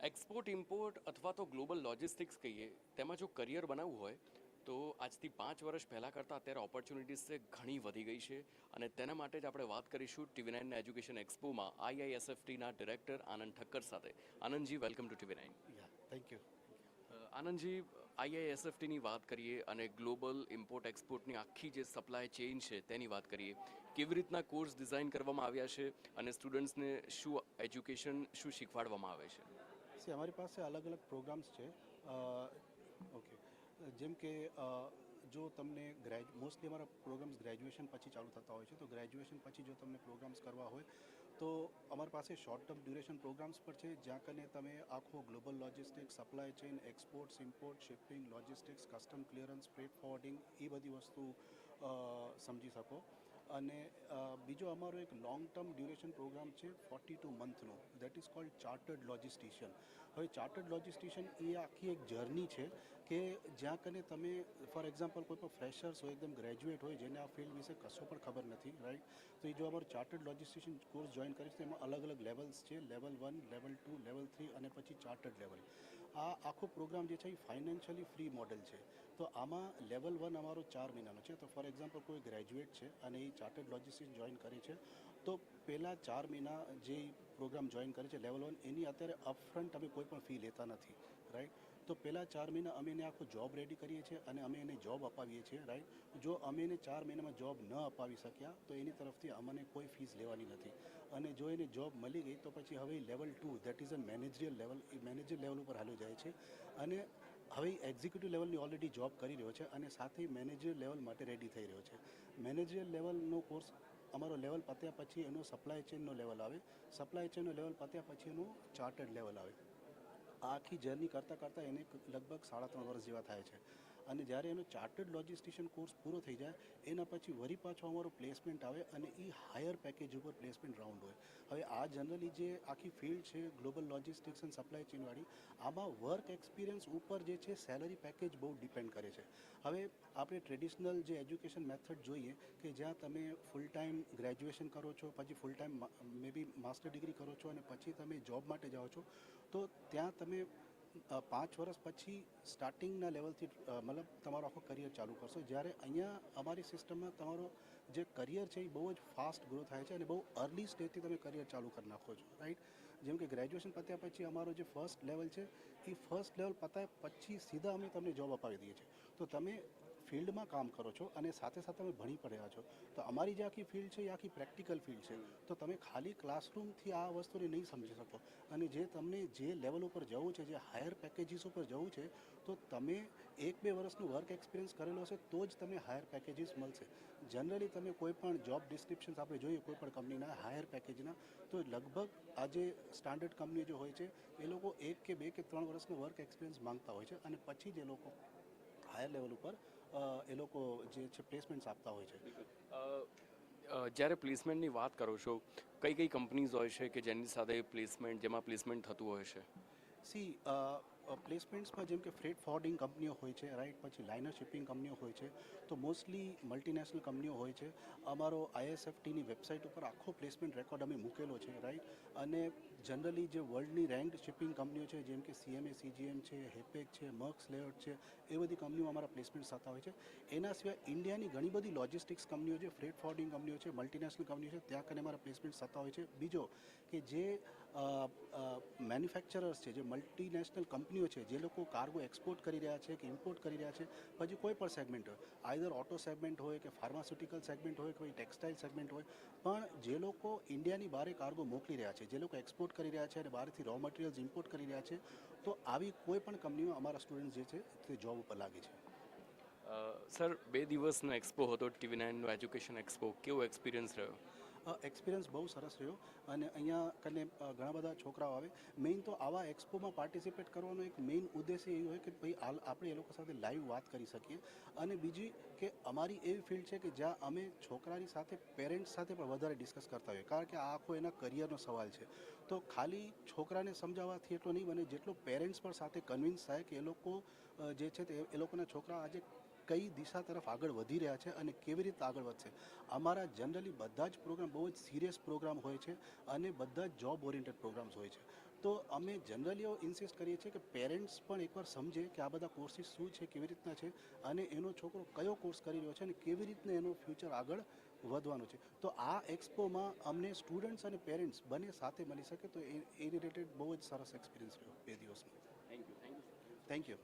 Export import અથવા તો global logistics કહીએ તેમાં જો કરિયર બનાવવું હોય તો આજથી 5 વર્ષ પહેલાં કરતાં અત્યારે ઓપોર્ચ્યુનિટીઝ છે ઘણી વધી ગઈ છે અને તેના માટે જ આપણે વાત કરીશું TV9 એજ્યુકેશન એક્સપોમાં IISFTના ડિરેક્ટર આનંદ ઠક્કર સાથે. Anandji, welcome to TV9. Yeah thank you. Anandji, IISFTની વાત કરીએ અને ગ્લોબલ ઇમ્પોર્ટ એક્સપોર્ટની આખી જે સપ્લાય ચેઇન છે તેની વાત કરીએ. કેવી રીતના કોર્સ ડિઝાઇન કરવામાં આવ્યા છે અને સ્ટુડન્ટ્સને શું એજ્યુકેશન શું શીખવાડવામાં આવે છે? અમારી પાસે અલગ અલગ પ્રોગ્રામ્સ છે. ઓકે, જેમ કે જો તમને મોસ્ટલી અમારા પ્રોગ્રામ્સ ગ્રેજ્યુએશન પછી ચાલુ થતા હોય છે, તો ગ્રેજ્યુએશન પછી જો તમને પ્રોગ્રામ્સ કરવા હોય તો અમારી પાસે શોર્ટ ટર્મ ડ્યુરેશન પ્રોગ્રામ્સ પર છે, જ્યાં કને તમે આખો global logistics, supply chain, exports, import, shipping, logistics, custom clearance, freight forwarding એ બધી વસ્તુ સમજી શકો. અને બીજો અમારો એક લોંગ ટર્મ ડ્યુરેશન પ્રોગ્રામ છે 42 મંથનો, દેટ ઇઝ કોલ્ડ ચાર્ટર્ડ લોજિસ્ટિશિયન. હવે ચાર્ટર્ડ લોજિસ્ટિશિયન એ આખી એક જર્ની છે કે જ્યાં કને તમે ફોર એક્ઝામ્પલ કોઈ પણ ફ્રેશર્સ હોય, એકદમ ગ્રેજ્યુએટ હોય, જેને આ ફિલ્ડ વિશે કશો પણ ખબર નથી, રાઈટ, તો એ જો અમારો ચાર્ટર્ડ લોજિસ્ટિશિયન કોર્સ જોઈન કરીશ તો એમાં અલગ અલગ લેવલ્સ છે, લેવલ 1, લેવલ 2, લેવલ 3 અને પછી ચાર્ટર્ડ લેવલ. આ આખો પ્રોગ્રામ જે છે એ ફાઇનાન્શિયલી ફ્રી મોડેલ છે. તો આમાં લેવલ 1 અમારો 4 મહિનાનો છે. તો ફોર એક્ઝામ્પલ કોઈ ગ્રેજ્યુએટ છે અને એ ચાર્ટર્ડ લોજિસ્ટિક્સ જોઈન કરે છે, તો પહેલાં 4 મહિના જે પ્રોગ્રામ જોઈન કરે છે લેવલ 1, એની અત્યારે અપફ્રન્ટ અમે કોઈ પણ ફી લેતા નથી, રાઈટ. તો પહેલાં 4 મહિના અમે એને આખો જોબ રેડી કરીએ છીએ અને અમે એને જોબ અપાવીએ છીએ, રાઈટ. જો અમે એને 4 મહિનામાં જોબ ન અપાવી શક્યા તો એની તરફથી અમને કોઈ ફીસ લેવાની નથી. અને જો એને જોબ મળી ગઈ તો પછી હવે level 2, that is a managerial level, A manager level ઉપર હાલ્યો જાય છે. અને હવે એક્ઝિક્યુટિવ લેવલની ઓલરેડી જોબ કરી રહ્યો છે અને સાથે મેનેજરિયલ લેવલ માટે રેડી થઈ રહ્યો છે. મેનેજરિયલ લેવલનો કોર્સ અમારો લેવલ પત્યા પછી એનો સપ્લાય ચેનનો લેવલ આવે, સપ્લાય ચેનનો લેવલ પત્યા પછી એનું ચાર્ટર્ડ લેવલ આવે. આ આખી જર્ની કરતાં કરતાં એને લગભગ 3.5 વર્ષ જેવા થાય છે. અને જ્યારે એનો ચાર્ટર્ડ લોજિસ્ટિશિયન કોર્સ પૂરો થઈ જાય એના પછી વળી પાછો અમારો પ્લેસમેન્ટ આવે અને એ હાયર પેકેજ ઉપર પ્લેસમેન્ટ રાઉન્ડ હોય. હવે આ જનરલી જે આખી ફિલ્ડ છે ગ્લોબલ લોજિસ્ટિક્સ અને સપ્લાય ચેનવાળી, આમાં વર્ક એક્સપિરિયન્સ ઉપર જે છે સેલરી પેકેજ બહુ ડિપેન્ડ કરે છે. હવે આપણે ટ્રેડિશનલ જે એજ્યુકેશન મેથડ જોઈએ કે જ્યાં તમે ફૂલ ટાઈમ ગ્રેજ્યુએશન કરો છો, પછી ફૂલ ટાઈમ મે બી માસ્ટર ડિગ્રી કરો છો અને પછી તમે જોબ માટે જાઓ છો, તો ત્યાં તમે 5 વર્ષ પછી સ્ટાર્ટિંગના લેવલથી મતલબ તમારો આખો કરિયર ચાલુ કરશો. જ્યારે અહીંયા અમારી સિસ્ટમમાં તમારો જે કરિયર છે એ બહુ જ ફાસ્ટ ગ્રો થાય છે અને બહુ અર્લી સ્ટેજથી તમે કરિયર ચાલુ કરી નાખો છો, રાઈટ. જેમ કે ગ્રેજ્યુએશન પત્યા પછી અમારો જે ફર્સ્ટ લેવલ છે એ ફર્સ્ટ લેવલ પત્યા પછી સીધા અમે તમને જોબ અપાવી દઈએ છીએ. તો તમે ફિલ્ડમાં કામ કરો છો અને સાથે સાથે તમે ભણી પણ રહ્યા છો. તો અમારી જે આખી ફિલ્ડ છે એ આખી પ્રેક્ટિકલ ફિલ્ડ છે. તો તમે ખાલી ક્લાસરૂમથી આ વસ્તુને નહીં સમજી શકો. અને જે તમને જે લેવલ ઉપર જવું છે, જે હાયર પેકેજીસ ઉપર જવું છે, તો તમે 1-2 વર્ષનું વર્ક એક્સપિરિયન્સ કરેલો હશે તો જ તમને હાયર પેકેજીસ મળશે. જનરલી તમે કોઈ પણ જોબ ડિસ્ક્રિપ્શન્સ આપણે જોઈએ કોઈ પણ કંપનીના હાયર પેકેજના, તો લગભગ આજે સ્ટાન્ડર્ડ કંપની જે હોય છે એ લોકો 1 કે 2 કે 3 વર્ષનો વર્ક એક્સપિરિયન્સ માંગતા હોય છે અને પછી જ એ લોકો હાયર લેવલ ઉપર એ લોકો જે છે પ્લેસમેન્ટ્સ આપતા હોય છે. જ્યારે પ્લેસમેન્ટની વાત કરો છો, કઈ કઈ કંપનીઝ હોય છે કે જેમાં પ્લેસમેન્ટ થતું હોય છે? સી પ્લેસમેન્ટ્સમાં જેમ કે ફ્રેટ ફોરવર્ડિંગ કંપનીઓ હોય છે, રાઈટ, પછી લાઇનર શિપિંગ કંપનીઓ હોય છે, તો મોસ્ટલી મલ્ટીનેશનલ કંપનીઓ હોય છે. અમારો IISFTની વેબસાઇટ ઉપર આખો પ્લેસમેન્ટ રેકોર્ડ અમે મૂકેલો છે, રાઈટ. અને જનરલી જે વર્લ્ડની રેન્ક શિપિંગ કંપનીઓ છે જેમ કે CMA CGM છે, હેપેક છે, મર્ક્સ લેયર્ડ છે, એ બધી કંપનીઓ અમારા પ્લેસમેન્ટ થતા હોય છે. એના સિવાય ઇન્ડિયાની ઘણી બધી લોજિસ્ટિક્સ કંપનીઓ છે, ફ્રેટ ફોરવર્ડિંગ કંપનીઓ છે, મલ્ટીનેશનલ કંપનીઓ છે, ત્યાં કને અમારા પ્લેસમેન્ટ થતા હોય છે. બીજો કે જે મેન્યુફેક્ચરર્સ છે, જે મલ્ટીનેશનલ કંપનીઓ છે, જે લોકો કાર્ગો એક્સપોર્ટ કરી રહ્યા છે કે ઇમ્પોર્ટ કરી રહ્યા છે, પછી કોઈ પણ સેગમેન્ટ હોય, આઈધર ઓટો સેગમેન્ટ હોય કે ફાર્માસ્યુટિકલ સેગમેન્ટ હોય કે કોઈ ટેક્સટાઇલ સેગમેન્ટ હોય, પણ જે લોકો ઇન્ડિયાની બહાર કાર્ગો મોકલી રહ્યા છે, જે લોકો એક્સપોર્ટ કરી રહ્યા છે અને બહારથી રો મટીરિયલ્સ ઇમ્પોર્ટ કરી રહ્યા છે, તો આવી કોઈ પણ કંપનીમાં અમારા સ્ટુડન્ટ જે છે તે જોબ ઉપર લાગે છે. સર, 2 દિવસનો એક્સપો હતો TV9નો એજ્યુકેશન એક્સપો, કેવો એક્સપિરિયન્સ રહ્યો? એક્સપિરિયન્સ બહુ સરસ રહ્યો. અને અહીંયા કને ઘણા બધા છોકરાઓ આવે. મેઇન તો આવા એક્સપોમાં પાર્ટિસિપેટ કરવાનો એક મેઇન ઉદ્દેશ્ય એ હોય કે ભાઈ આપણે એ લોકો સાથે લાઈવ વાત કરી શકીએ. અને બીજી કે અમારી એવી ફિલ્ડ છે કે જ્યાં અમે છોકરાની સાથે પેરેન્ટ્સ સાથે પણ વધારે ડિસ્કસ કરતા હોઈએ, કારણ કે આ આખો એના કરિયરનો સવાલ છે. તો ખાલી છોકરાને સમજાવવાથી એટલો નહીં બને, જેટલો પેરેન્ટ્સ પણ સાથે કન્વિન્સ થાય કે એ લોકો જે છે તે એ લોકોના છોકરા આજે કઈ દિશા તરફ આગળ વધી રહ્યા છે અને કેવી રીતે આગળ વધશે. અમારા જનરલી બધા જ પ્રોગ્રામ બહુ જ સિરિયસ પ્રોગ્રામ હોય છે અને બધા જ જોબ ઓરિએન્ટેડ પ્રોગ્રામ્સ હોય છે. તો અમે જનરલી ઇન્સિસ્ટ કરીએ છીએ કે પેરેન્ટ્સ પણ એકવાર સમજે કે આ બધા કોર્સિસ શું છે, કેવી રીતના છે, અને એનો છોકરો કયો કોર્સ કરી રહ્યો છે અને કેવી રીતના એનું ફ્યુચર આગળ વધવાનું છે. તો આ એક્સપોમાં અમને સ્ટુડન્ટ્સ અને પેરેન્ટ્સ બંને સાથે મળી શકે તો એ રિલેટેડ બહુ જ સરસ એક્સપિરિયન્સ રહ્યો 2 દિવસનો. Thank you. Thank you.